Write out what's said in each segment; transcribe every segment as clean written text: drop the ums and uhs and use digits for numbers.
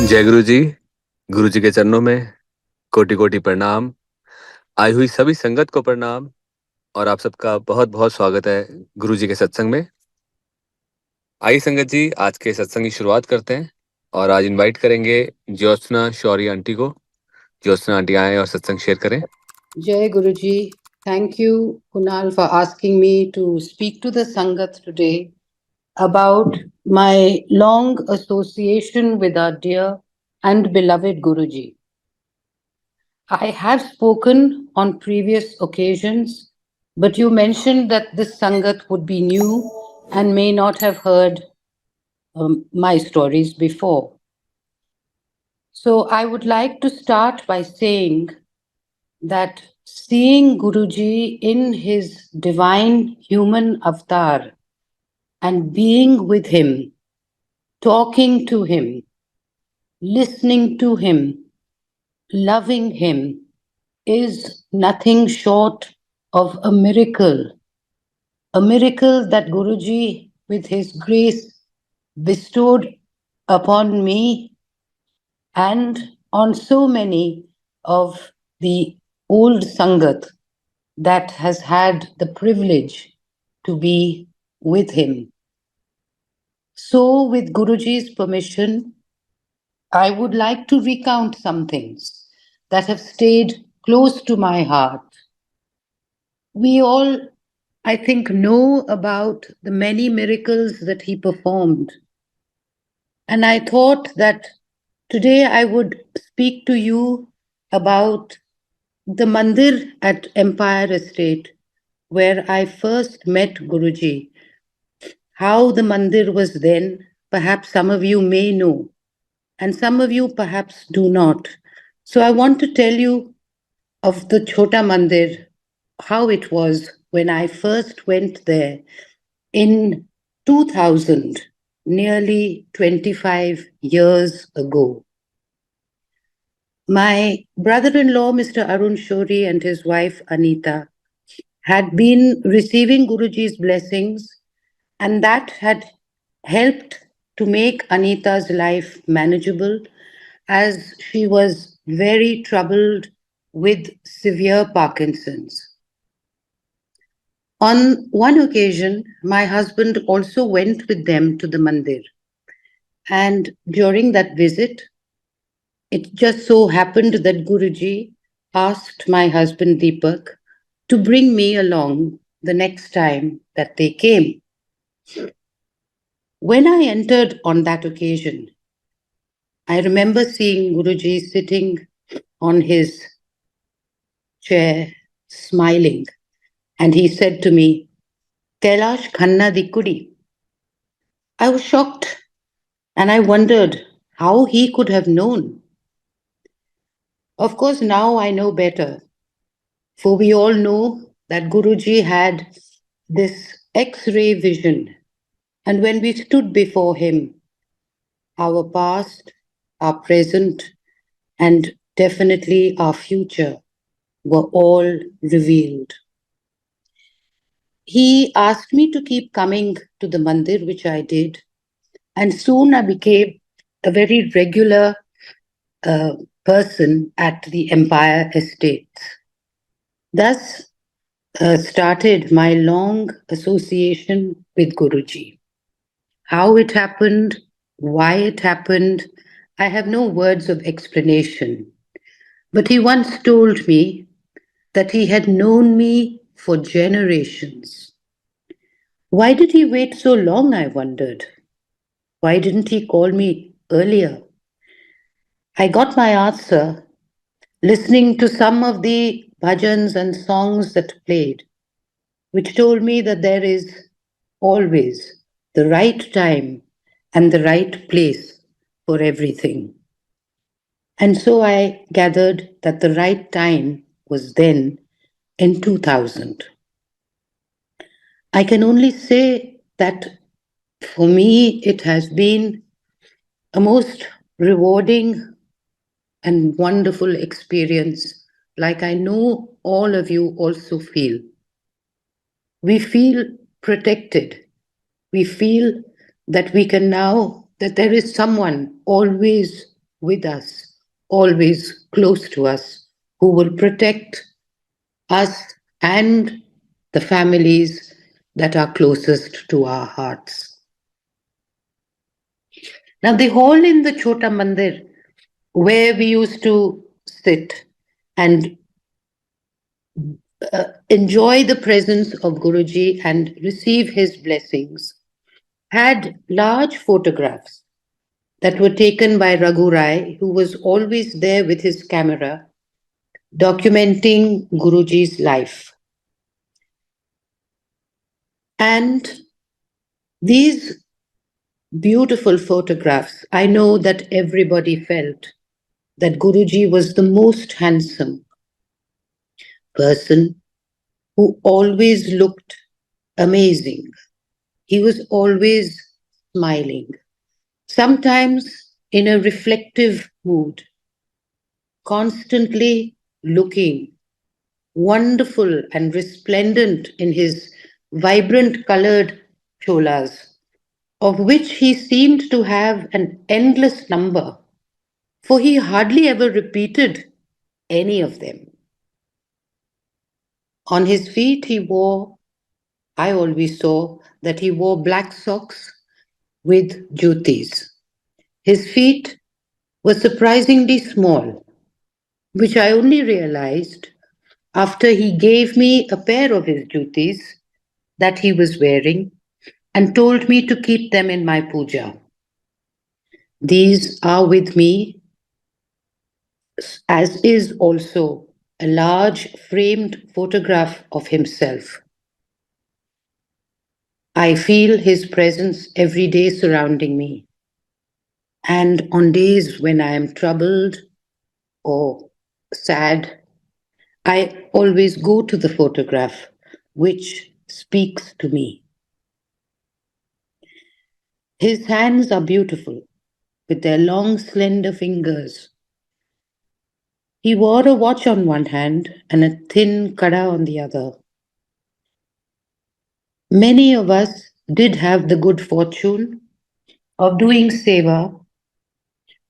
जय गुरु जी के चरणों में कोटि कोटि प्रणाम। आई हुई सभी संगत को प्रणाम और आप सबका बहुत बहुत स्वागत है गुरु जी के सत्संग में। आइए संगत जी, आज के सत्संग की शुरुआत करते हैं और आज इनवाइट करेंगे ज्योत्सना शौरी आंटी को। ज्योत्सना आंटी आए और सत्संग शेयर करें। Jai Guruji, thank you, Kunal, for asking me to speak to the Sangat today about my long association with our dear and beloved Guruji. I have spoken on previous occasions, but you mentioned that this Sangat would be new and may not have heard my stories before. So I would like to start by saying that seeing Guruji in his divine human avatar and being with him, talking to him, listening to him, loving him is nothing short of a miracle that Guruji, with his grace, bestowed upon me and on so many of the old Sangat that has had the privilege to be with him. So, with Guruji's permission, I would like to recount some things that have stayed close to my heart. We all, I think, know about the many miracles that he performed. And I thought that today I would speak to you about the Mandir at Empire Estate, where I first met Guruji. How the Mandir was then, perhaps some of you may know, and some of you perhaps do not. So I want to tell you of the Chota Mandir, how it was when I first went there in 2000, nearly 25 years ago. My brother in law, Mr. Arun Shourie, and his wife Anita had been receiving Guruji's blessings, and that had helped to make Anita's life manageable as she was very troubled with severe Parkinson's. On one occasion, my husband also went with them to the mandir. And during that visit, it just so happened that Guruji asked my husband Deepak to bring me along the next time that they came. When I entered on that occasion, I remember seeing Guruji sitting on his chair, smiling, and he said to me, Kailash Khanna Di Kudi. I was shocked and I wondered how he could have known. Of course, now I know better, for we all know that Guruji had this X ray vision, and when we stood before him, our past, our present, and definitely our future were all revealed. He asked me to keep coming to the mandir, which I did, and soon I became a very regular person at the Empire Estates. Thus started my long association with Guruji. How it happened, why it happened, I have no words of explanation. But he once told me that he had known me for generations. Why did he wait so long? I wondered. Why didn't he call me earlier? I got my answer listening to some of the bhajans and songs that played, which told me that there is always the right time and the right place for everything. And so I gathered that the right time was then in 2000. I can only say that for me it has been a most rewarding and wonderful experience, like I know all of you also feel. We feel protected. We feel that we can now, that there is someone always with us, always close to us, who will protect us and the families that are closest to our hearts. Now, the hall in the Chota Mandir, where we used to sit and enjoy the presence of Guruji and receive his blessings, had large photographs that were taken by Raghu Rai, who was always there with his camera, documenting Guruji's life. And these beautiful photographs, I know that everybody felt that Guruji was the most handsome person who always looked amazing. He was always smiling, sometimes in a reflective mood, constantly looking wonderful and resplendent in his vibrant colored cholas, of which he seemed to have an endless number, for he hardly ever repeated any of them. On his feet, I always saw that he wore black socks with Juttis. His feet were surprisingly small, which I only realized after he gave me a pair of his Juttis that he was wearing and told me to keep them in my puja. These are with me, as is also a large framed photograph of himself. I feel his presence every day surrounding me. And on days when I am troubled or sad, I always go to the photograph, which speaks to me. His hands are beautiful, with their long, slender fingers. He wore a watch on one hand and a thin kada on the other. Many of us did have the good fortune of doing seva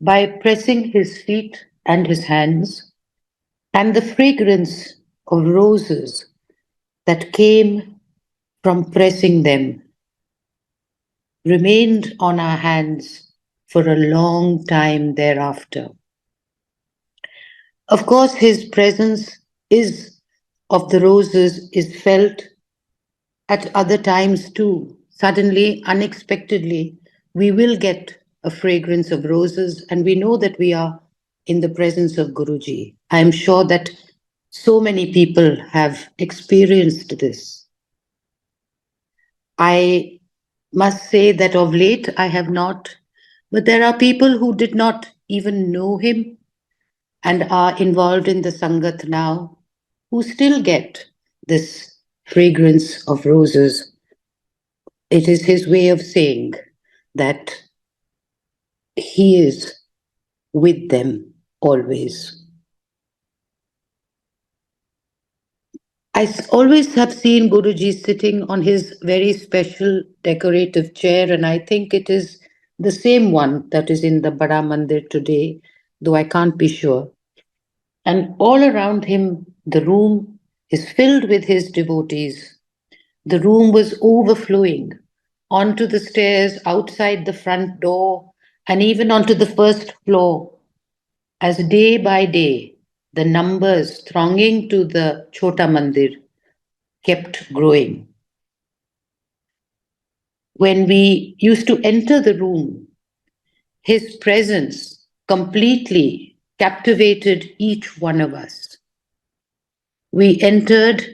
by pressing his feet and his hands, and the fragrance of roses that came from pressing them remained on our hands for a long time thereafter. Of course, his presence is of the roses is felt at other times too. Suddenly, unexpectedly, we will get a fragrance of roses, and we know that we are in the presence of Guruji. I am sure that so many people have experienced this. I must say that of late I have not, but there are people who did not even know him and are involved in the Sangat now who still get this fragrance of roses. It is his way of saying that he is with them always. Always have seen Guruji sitting on his very special decorative chair, and I think it is the same one that is in the Bada Mandir today, though I can't be sure. And all around him, the room is filled with his devotees. The room was overflowing onto the stairs outside the front door and even onto the first floor, as day by day the numbers thronging to the Chota Mandir kept growing. When we used to enter the room, his presence completely captivated each one of us. We entered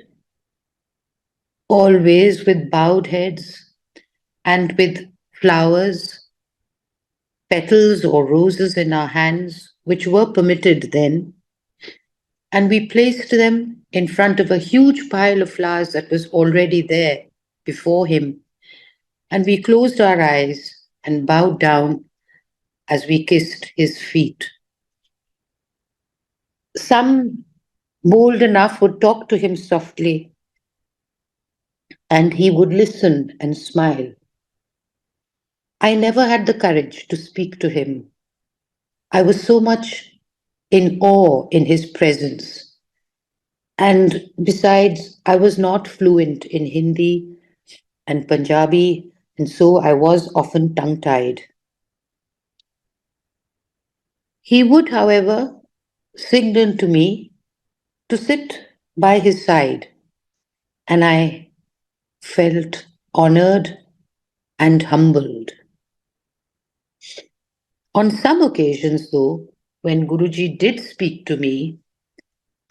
always with bowed heads and with flowers, petals or roses in our hands, which were permitted then, and we placed them in front of a huge pile of flowers that was already there before him. And we closed our eyes and bowed down as we kissed his feet. Some bold enough would talk to him softly, and he would listen and smile. I never had the courage to speak to him, I was so much in awe in his presence. And besides, I was not fluent in Hindi and Punjabi, and so I was often tongue tied. He would, however, signal to me to sit by his side, and I felt honored and humbled. On some occasions, though, when Guruji did speak to me,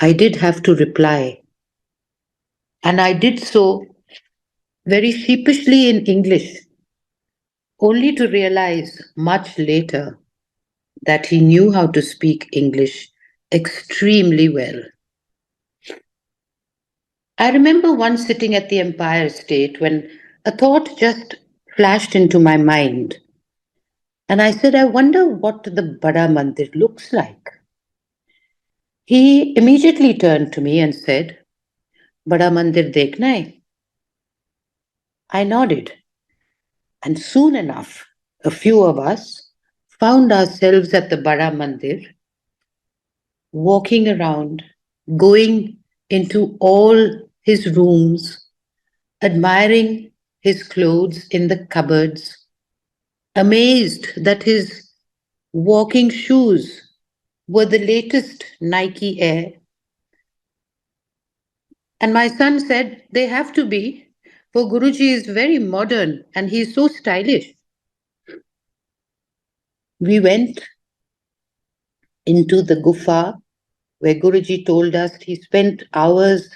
I did have to reply, and I did so very sheepishly in English, only to realize much later that he knew how to speak English extremely well. I remember once sitting at the Empire State when a thought just flashed into my mind, and I said, I wonder what the Bada Mandir looks like. He immediately turned to me and said, Bada Mandir dekhna hai? I nodded, and soon enough, a few of us found ourselves at the Bada Mandir, walking around, going into all his rooms, admiring his clothes in the cupboards, amazed that his walking shoes were the latest Nike Air. And my son said, they have to be, for Guruji is very modern and he is so stylish. We went into the Gufa where Guruji told us he spent hours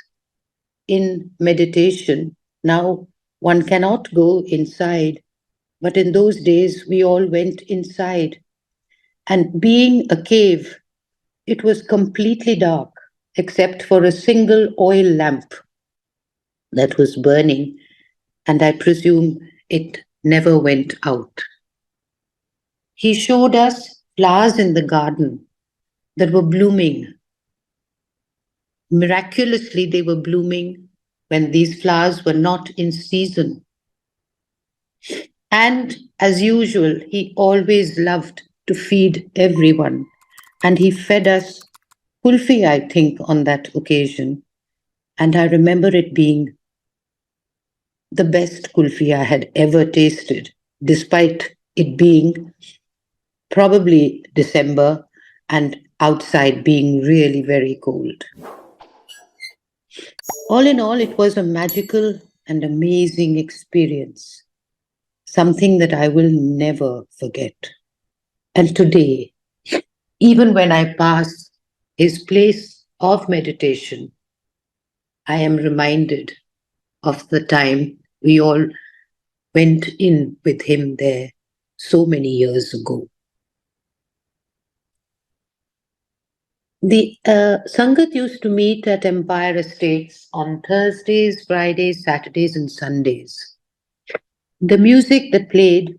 in meditation. Now one cannot go inside, but in those days we all went inside. And being a cave, it was completely dark except for a single oil lamp that was burning, and I presume it never went out. He showed us flowers in the garden that were blooming. Miraculously, they were blooming when these flowers were not in season. And as usual, he always loved to feed everyone. And he fed us Kulfi, I think, on that occasion. And I remember it being the best kulfi I had ever tasted, despite it being probably December and outside being really very cold. All in all, it was a magical and amazing experience, something that I will never forget. And today, even when I pass his place of meditation, I am reminded of the time we all went in with him there so many years ago. The Sangat used to meet at Empire Estates on Thursdays, Fridays, Saturdays, and Sundays. The music that played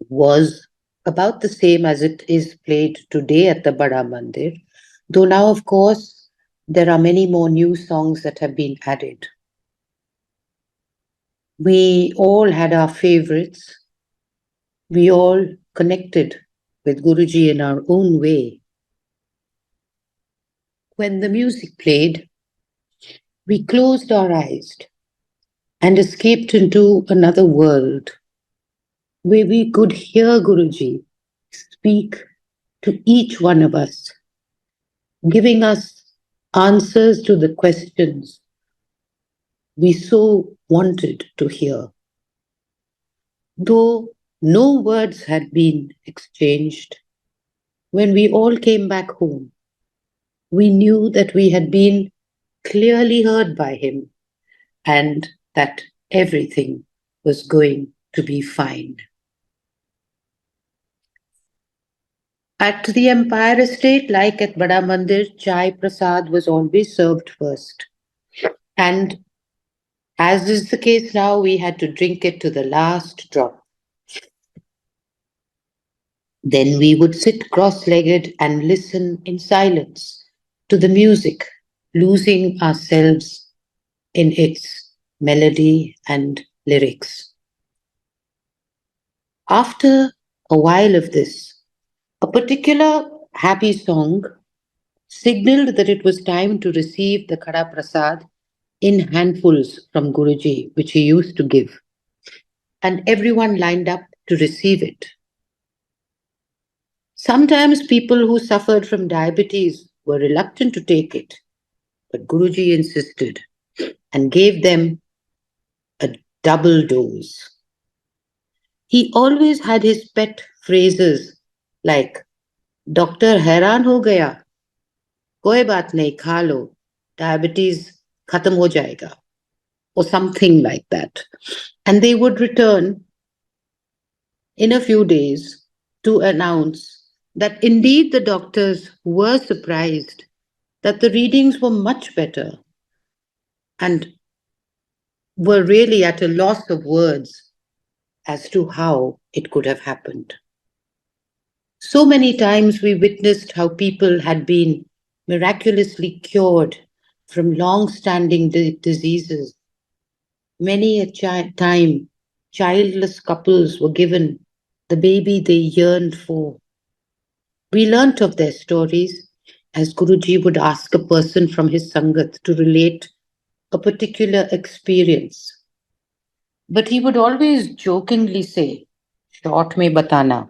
was about the same as it is played today at the Bada Mandir, though now, of course, there are many more new songs that have been added. We all had our favorites. We all connected with Guruji in our own way. When the music played, we closed our eyes and escaped into another world where we could hear Guruji speak to each one of us, giving us answers to the questions we so wanted to hear. Though no words had been exchanged, when we all came back home, we knew that we had been clearly heard by him and that everything was going to be fine. At the Empire Estate, like at Bada Mandir, chai prasad was always served first. And as is the case now, we had to drink it to the last drop. Then we would sit cross legged and listen in silence to the music, losing ourselves in its melody and lyrics. After a while of this, A particular happy song signaled that it was time to receive the Khada Prasad in handfuls from Guruji, which he used to give. And everyone lined up to receive it. Sometimes people who suffered from diabetes were reluctant to take it, but Guruji insisted and gave them a double dose. He always had his pet phrases like, Doctor हैरान हो गया, कोई बात नहीं खा लो, diabetes खत्म हो जाएगा, or something like that. And they would return in a few days to announce that indeed the doctors were surprised that the readings were much better and were really at a loss of words as to how it could have happened. So many times we witnessed how people had been miraculously cured from long standing diseases. Many a time, childless couples were given the baby they yearned for. We learnt of their stories as Guruji would ask a person from his Sangat to relate a particular experience. But he would always jokingly say, Short mein batana.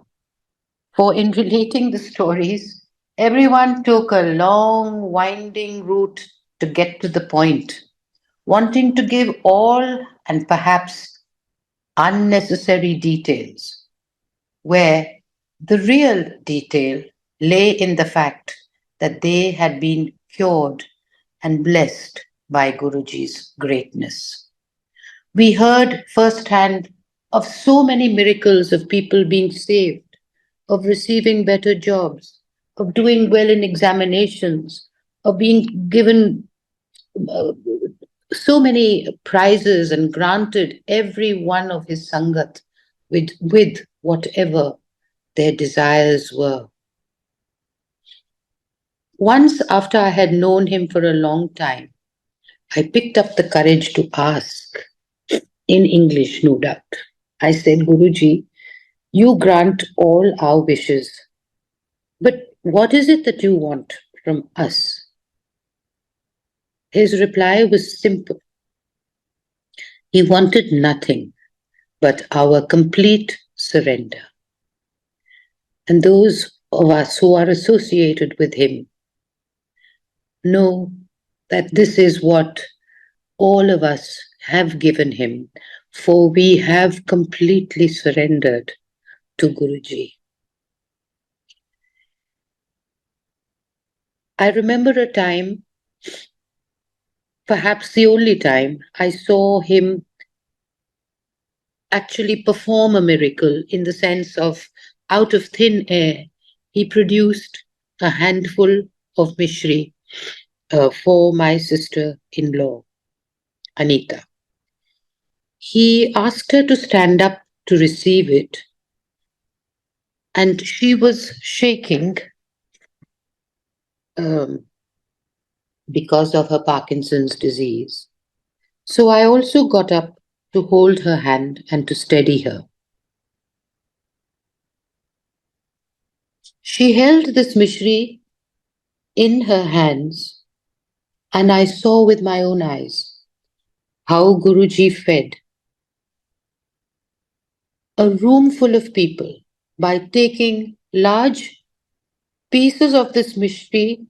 For in relating the stories, everyone took a long, winding route to get to the point, wanting to give all and perhaps unnecessary details, where the real detail lay in the fact that they had been cured and blessed by Guruji's greatness. We heard firsthand of so many miracles of people being saved, of receiving better jobs, of doing well in examinations, of being given uh, so many prizes and granted every one of his Sangat with whatever their desires were. Once, after I had known him for a long time, I picked up the courage to ask, in English, no doubt. I said, Guruji, you grant all our wishes, but what is it that you want from us? His reply was simple. He wanted nothing but our complete surrender. And those of us who are associated with him know that this is what all of us have given him, for we have completely surrendered to Guruji. I remember a time, perhaps the only time, I saw him actually perform a miracle in the sense of out of thin air, he produced a handful of mishri for my sister in law, Anita. He asked her to stand up to receive it, and she was shaking um, because of her Parkinson's disease. So I also got up to hold her hand and to steady her. She held this mishri in her hands, and I saw with my own eyes how Guruji fed a room full of people by taking large pieces of this mishri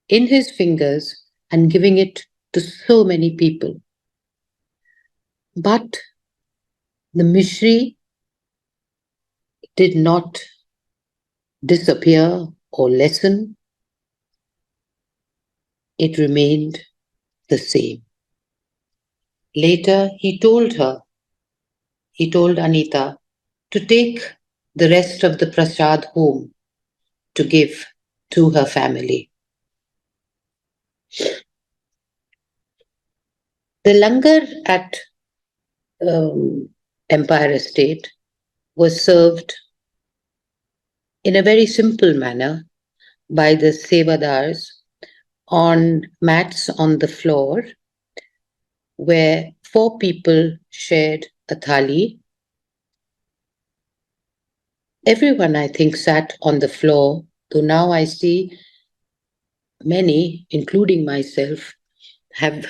in his fingers and giving it to so many people. But the mishri did not disappear or lessen, it remained the same. Later, he told Anita to take the rest of the prasad home to give to her family. The langar at Empire Estate was served in a very simple manner by the sevadars on mats on the floor where 4 people shared a thali. Everyone, I think, sat on the floor, though now I see many, including myself, have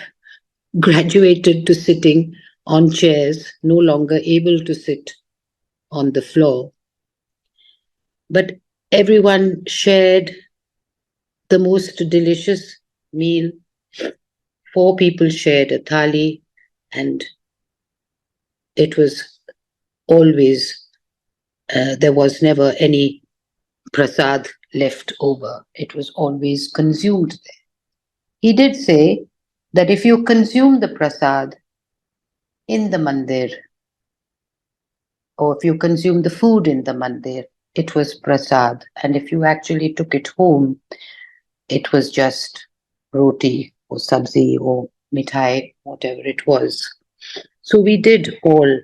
graduated to sitting on chairs, no longer able to sit on the floor. But everyone shared the most delicious meal. Four people shared a thali, and it was always, there was never any prasad left over. It was always consumed there. He did say that if you consume the prasad in the mandir, or if you consume the food in the mandir, it was prasad. And if you actually took it home, it was just roti or sabzi or mithai, whatever it was. So we did all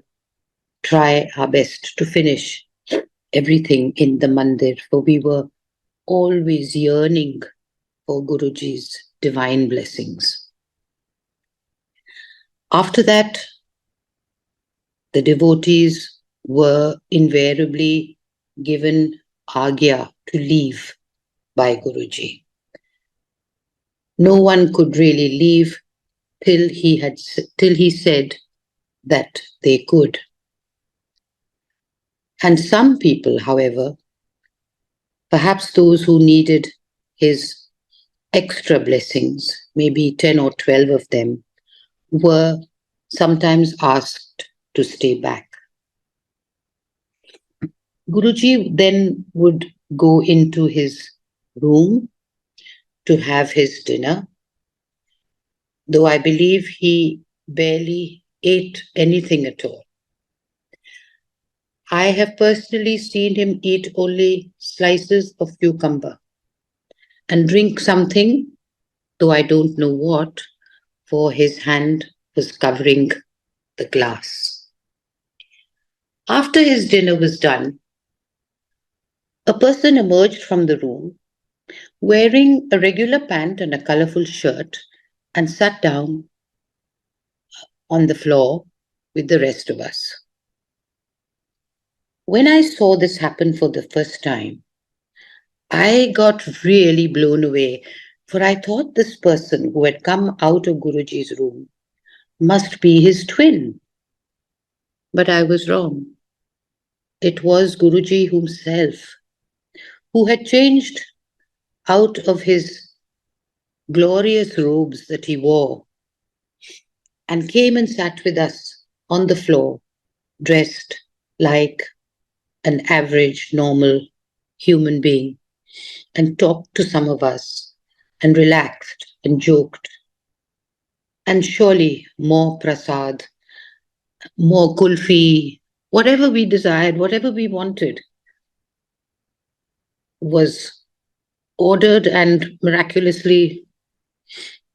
try our best to finish everything in the mandir, for we were always yearning for Guruji's divine blessings. After that, the devotees were invariably given agya to leave by Guruji. No one could really leave till he said that they could. And some people, however, perhaps those who needed his extra blessings, maybe 10 or 12 of them, were sometimes asked to stay back. Guruji then would go into his room to have his dinner, though I believe he barely ate anything at all. I have personally seen him eat only slices of cucumber and drink something, though I don't know what, for his hand was covering the glass. After his dinner was done, a person emerged from the room wearing a regular pant and a colorful shirt and sat down on the floor with the rest of us. When I saw this happen for the first time, I got really blown away, for I thought this person who had come out of Guruji's room must be his twin. But I was wrong. It was Guruji himself who had changed out of his glorious robes that he wore and came and sat with us on the floor, dressed like an average, normal human being, and talked to some of us and relaxed and joked. And surely more prasad, more kulfi, whatever we desired, whatever we wanted, was ordered, and miraculously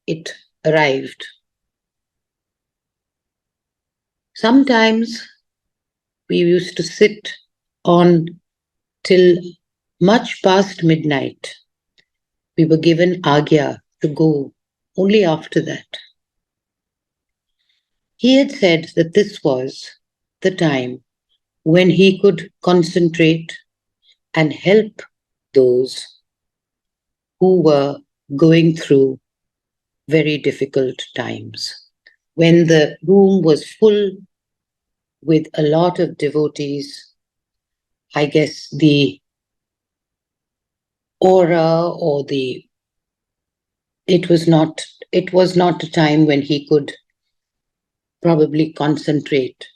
it arrived. Sometimes we used to sit on till much past midnight. We were given agya to go only after that. He had said that this was the time when he could concentrate and help those who were going through very difficult times. When the room was full with a lot of devotees, I guess the aura or the it was not a time when he could probably concentrate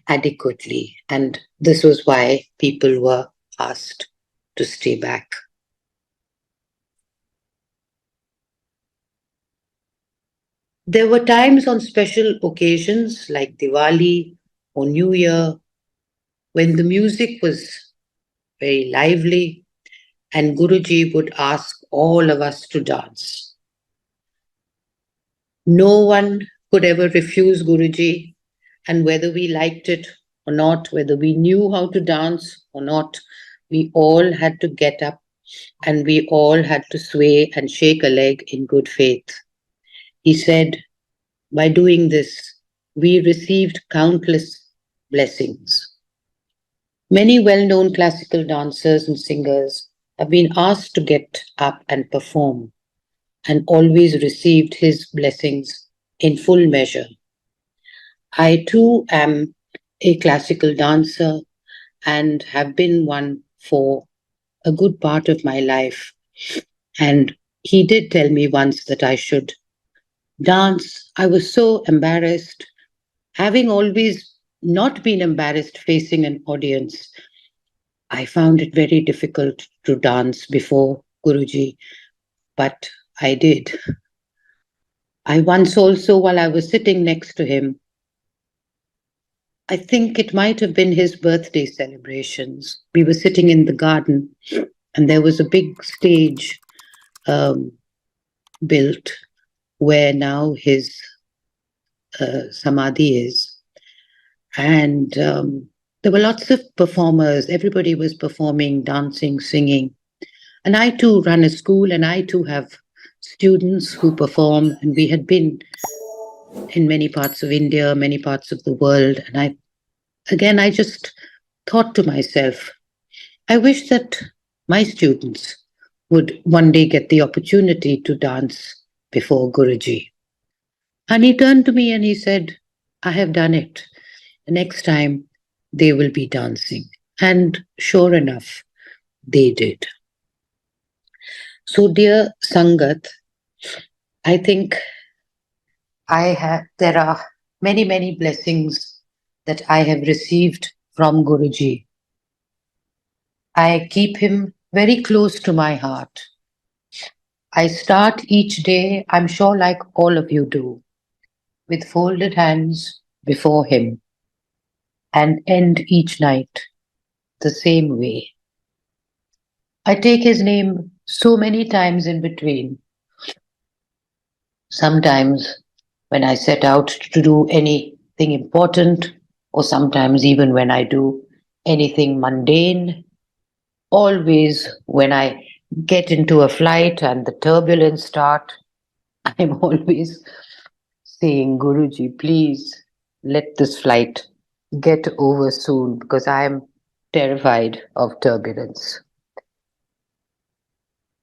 adequately, and this was why people were asked to stay back. There were times on special occasions like Diwali or New Year when the music was very lively and Guruji would ask all of us to dance. No one could ever refuse Guruji, and whether we liked it or not, whether we knew how to dance or not, we all had to get up and we all had to sway and shake a leg in good faith. He said, by doing this, we received countless blessings. Many well known classical dancers and singers have been asked to get up and perform and always received his blessings in full measure. I too am a classical dancer and have been one for a good part of my life. And he did tell me once that I should dance. I was so embarrassed, having always not been embarrassed facing an audience. I found it very difficult to dance before Guruji, but I did. I once also, while I was sitting next to him, I think it might have been his birthday celebrations. We were sitting in the garden, and there was a big stage um, built where now his samadhi is. And there were lots of performers. Everybody was performing, dancing, singing. And I too run a school, and I too have students who perform. And we had been in many parts of India, many parts of the world. And I just thought to myself, I wish that my students would one day get the opportunity to dance before Guruji. And he turned to me and he said, I have done it. The next time they will be dancing. And sure enough, they did. So, dear Sangat, I think there are many, many blessings that I have received from Guruji. I keep him very close to my heart. I start each day, I'm sure, like all of you do, with folded hands before him and end each night the same way. I take his name so many times in between. Sometimes when I set out to do anything important, or sometimes even when I do anything mundane, always when I get into a flight and the turbulence start, I'm always saying, Guruji, please let this flight get over soon because I am terrified of turbulence.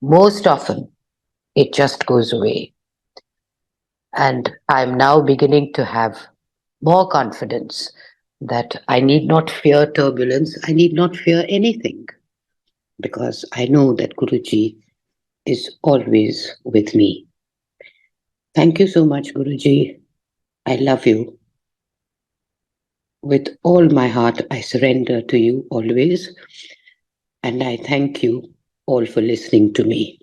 Most often, it just goes away. And I'm now beginning to have more confidence that I need not fear turbulence, I need not fear anything because I know that Guruji is always with me. Thank you so much, Guruji. I love you. With all my heart, I surrender to you always. And I thank you all for listening to me.